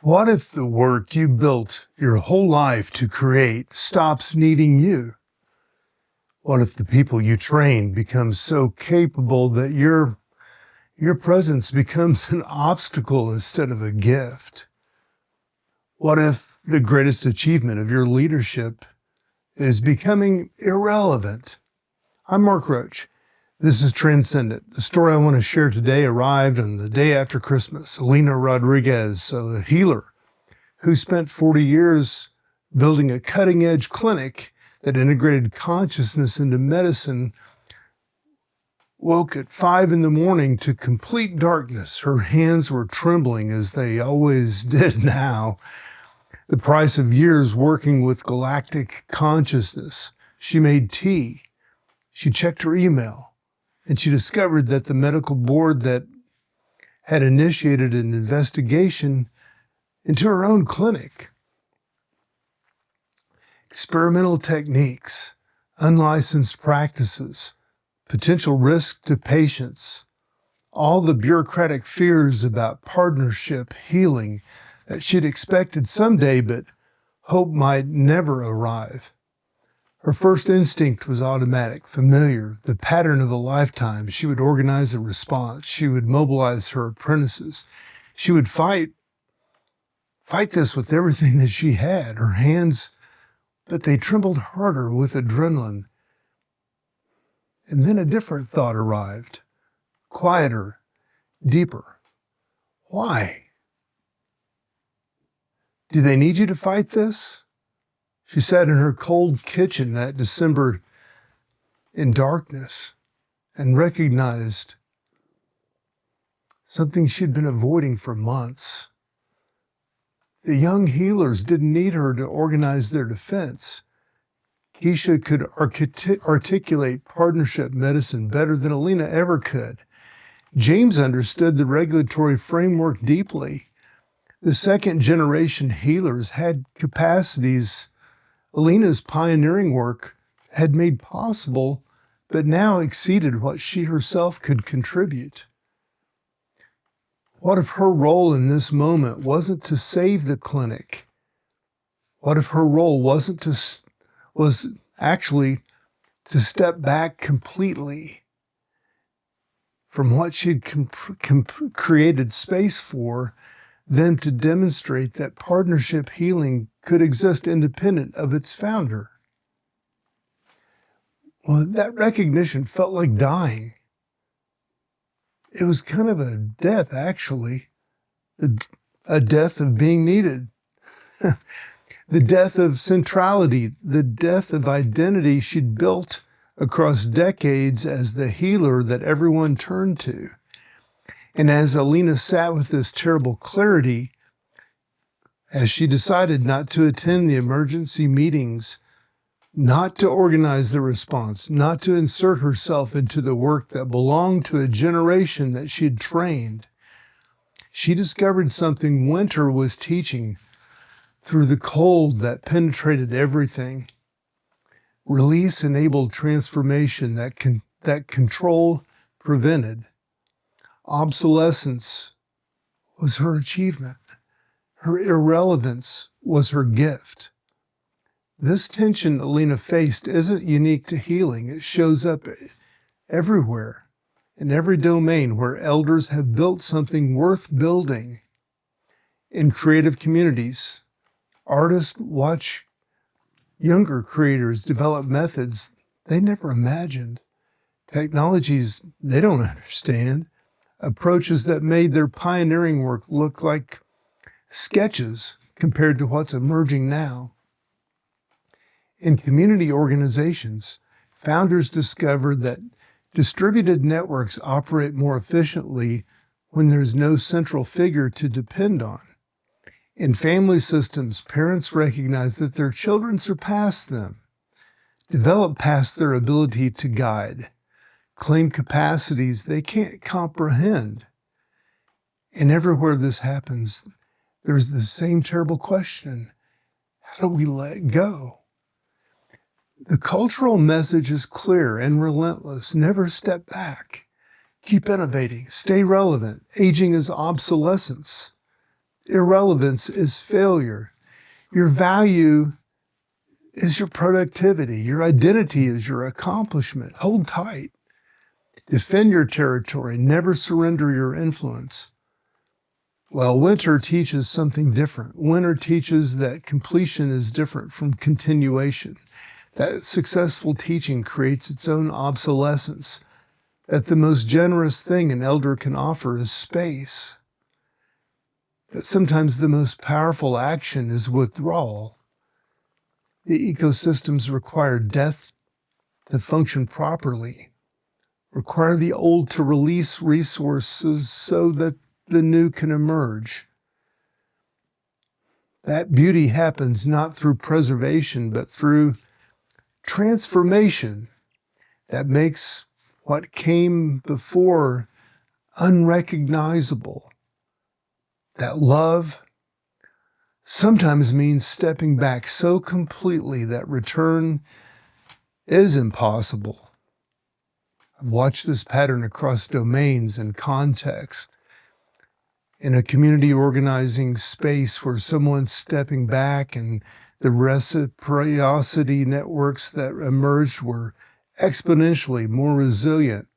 What if the work you built your whole life to create stops needing you? What if the people you trained become so capable that your presence becomes an obstacle instead of a gift? What if the greatest achievement of your leadership is becoming irrelevant? I'm Mark Roach. This is Transcendent. The story I want to share today arrived on the day after Christmas. Elena Rodriguez, a healer who spent 40 years building a cutting-edge clinic that integrated consciousness into medicine, woke at 5 a.m. to complete darkness. Her hands were trembling as they always did now. The price of years working with galactic consciousness. She made tea. She checked her email. And she discovered that the medical board that had initiated an investigation into her own clinic, experimental techniques, unlicensed practices, potential risk to patients, all the bureaucratic fears about partnership healing that she'd expected someday but hoped might never arrive. Her first instinct was automatic, familiar, the pattern of a lifetime. She would organize a response. She would mobilize her apprentices. She would fight this with everything that she had. Her hands, but they trembled harder with adrenaline. And then a different thought arrived, quieter, deeper. Why? Do they need you to fight this? She sat in her cold kitchen that December in darkness and recognized something she'd been avoiding for months. The young healers didn't need her to organize their defense. Keisha could articulate partnership medicine better than Alina ever could. James understood the regulatory framework deeply. The second generation healers had capacities Alina's pioneering work had made possible, but now exceeded what she herself could contribute. What if her role in this moment wasn't to save the clinic? What if her role was actually to step back completely from what she'd created space for, then to demonstrate that partnership healing could exist independent of its founder? Well, that recognition felt like dying. It was kind of a death, actually, a death of being needed, the death of centrality, the death of identity she'd built across decades as the healer that everyone turned to. And as Alina sat with this terrible clarity, as she decided not to attend the emergency meetings, not to organize the response, not to insert herself into the work that belonged to a generation that she'd trained, she discovered something winter was teaching through the cold that penetrated everything. Release enabled transformation that control prevented. Obsolescence was her achievement. Her irrelevance was her gift. This tension Alina faced isn't unique to healing. It shows up everywhere, in every domain where elders have built something worth building. In creative communities, artists watch younger creators develop methods they never imagined, technologies they don't understand, approaches that made their pioneering work look like sketches compared to what's emerging now. In community organizations, founders discovered that distributed networks operate more efficiently when there's no central figure to depend on. In family systems, parents recognize that their children surpass them, develop past their ability to guide, claim capacities they can't comprehend. And everywhere this happens, there's the same terrible question: how do we let go? The cultural message is clear and relentless. Never step back. Keep innovating. Stay relevant. Aging is obsolescence. Irrelevance is failure. Your value is your productivity. Your identity is your accomplishment. Hold tight. Defend your territory. Never surrender your influence. Well, winter teaches something different. Winter teaches that completion is different from continuation. That successful teaching creates its own obsolescence. That the most generous thing an elder can offer is space. That sometimes the most powerful action is withdrawal. The ecosystems require death to function properly, require the old to release resources so that the new can emerge. That beauty happens not through preservation, but through transformation that makes what came before unrecognizable. That love sometimes means stepping back so completely that return is impossible. I've watched this pattern across domains and contexts. In a community organizing space where someone's stepping back and the reciprocity networks that emerged were exponentially more resilient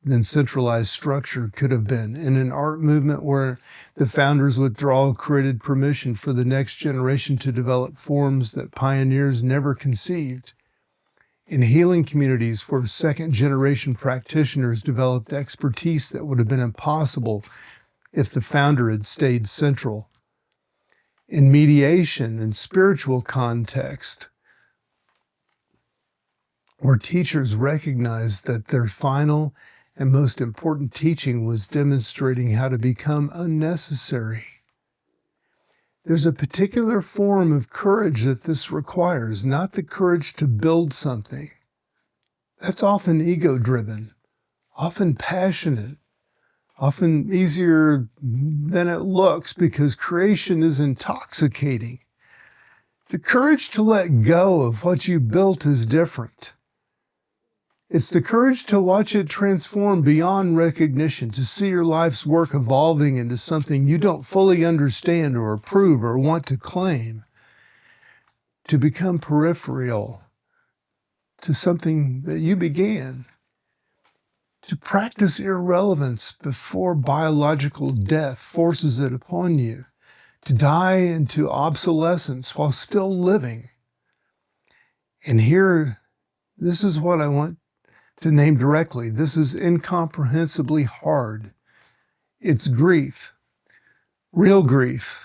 than centralized structure could have been. In an art movement where the founders' withdrawal created permission for the next generation to develop forms that pioneers never conceived. In healing communities where second-generation practitioners developed expertise that would have been impossible if the founder had stayed central. In mediation and spiritual context, where teachers recognized that their final and most important teaching was demonstrating how to become unnecessary. There's a particular form of courage that this requires, not the courage to build something. That's often ego-driven, often passionate, often easier than it looks because creation is intoxicating. The courage to let go of what you built is different. It's the courage to watch it transform beyond recognition, to see your life's work evolving into something you don't fully understand or approve or want to claim, to become peripheral to something that you began, to practice irrelevance before biological death forces it upon you, to die into obsolescence while still living. And here, this is what I want to name directly. This is incomprehensibly hard. It's grief, real grief,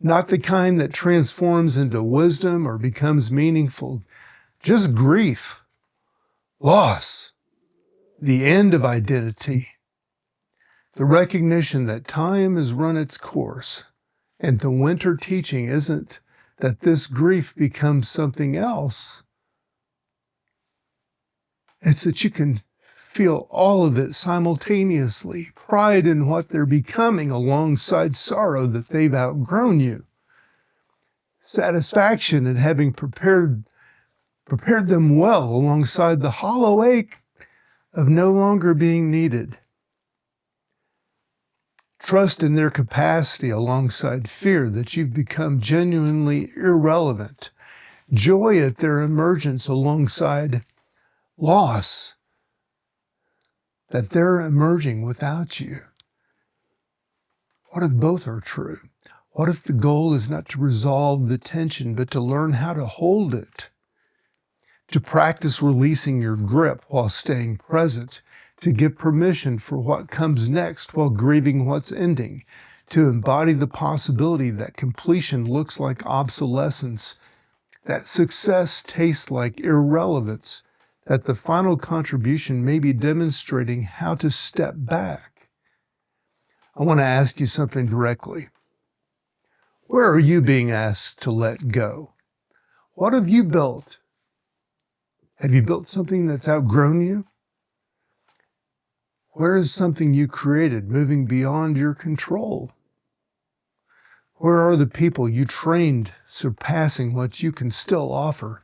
not the kind that transforms into wisdom or becomes meaningful, just grief, loss, the end of identity, the recognition that time has run its course, and the winter teaching isn't that this grief becomes something else. It's that you can feel all of it simultaneously, pride in what they're becoming alongside sorrow that they've outgrown you, satisfaction in having prepared them well alongside the hollow ache of no longer being needed, trust in their capacity alongside fear that you've become genuinely irrelevant, joy at their emergence alongside loss, that they're emerging without you. What if both are true? What if the goal is not to resolve the tension, but to learn how to hold it? To practice releasing your grip while staying present, to give permission for what comes next while grieving what's ending, to embody the possibility that completion looks like obsolescence, that success tastes like irrelevance, that the final contribution may be demonstrating how to step back. I want to ask you something directly. Where are you being asked to let go? What have you built? Have you built something that's outgrown you? Where is something you created moving beyond your control? Where are the people you trained surpassing what you can still offer?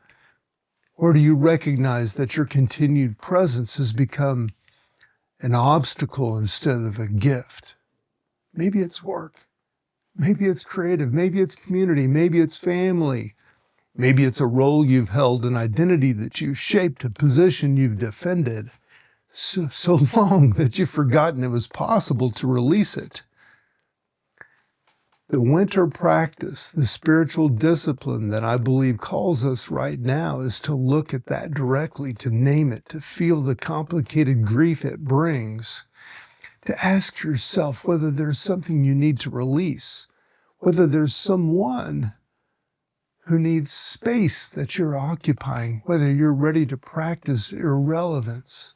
Or do you recognize that your continued presence has become an obstacle instead of a gift? Maybe it's work. Maybe it's creative. Maybe it's community. Maybe it's family. Maybe it's a role you've held, an identity that you've shaped, a position you've defended so long that you've forgotten it was possible to release it. The winter practice, the spiritual discipline that I believe calls us right now is to look at that directly, to name it, to feel the complicated grief it brings, to ask yourself whether there's something you need to release, whether there's someone who needs space that you're occupying, whether you're ready to practice irrelevance,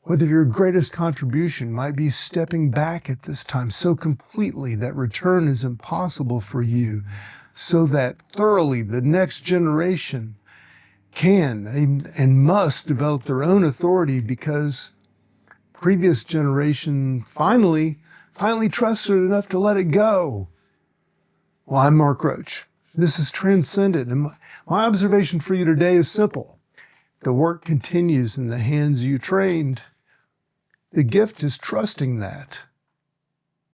whether your greatest contribution might be stepping back at this time so completely that return is impossible for you, so that thoroughly the next generation can and must develop their own authority because previous generation finally trusted enough to let it go. Well, I'm Mark Roach. This is Transcendent, and my observation for you today is simple. The work continues in the hands you trained. The gift is trusting that.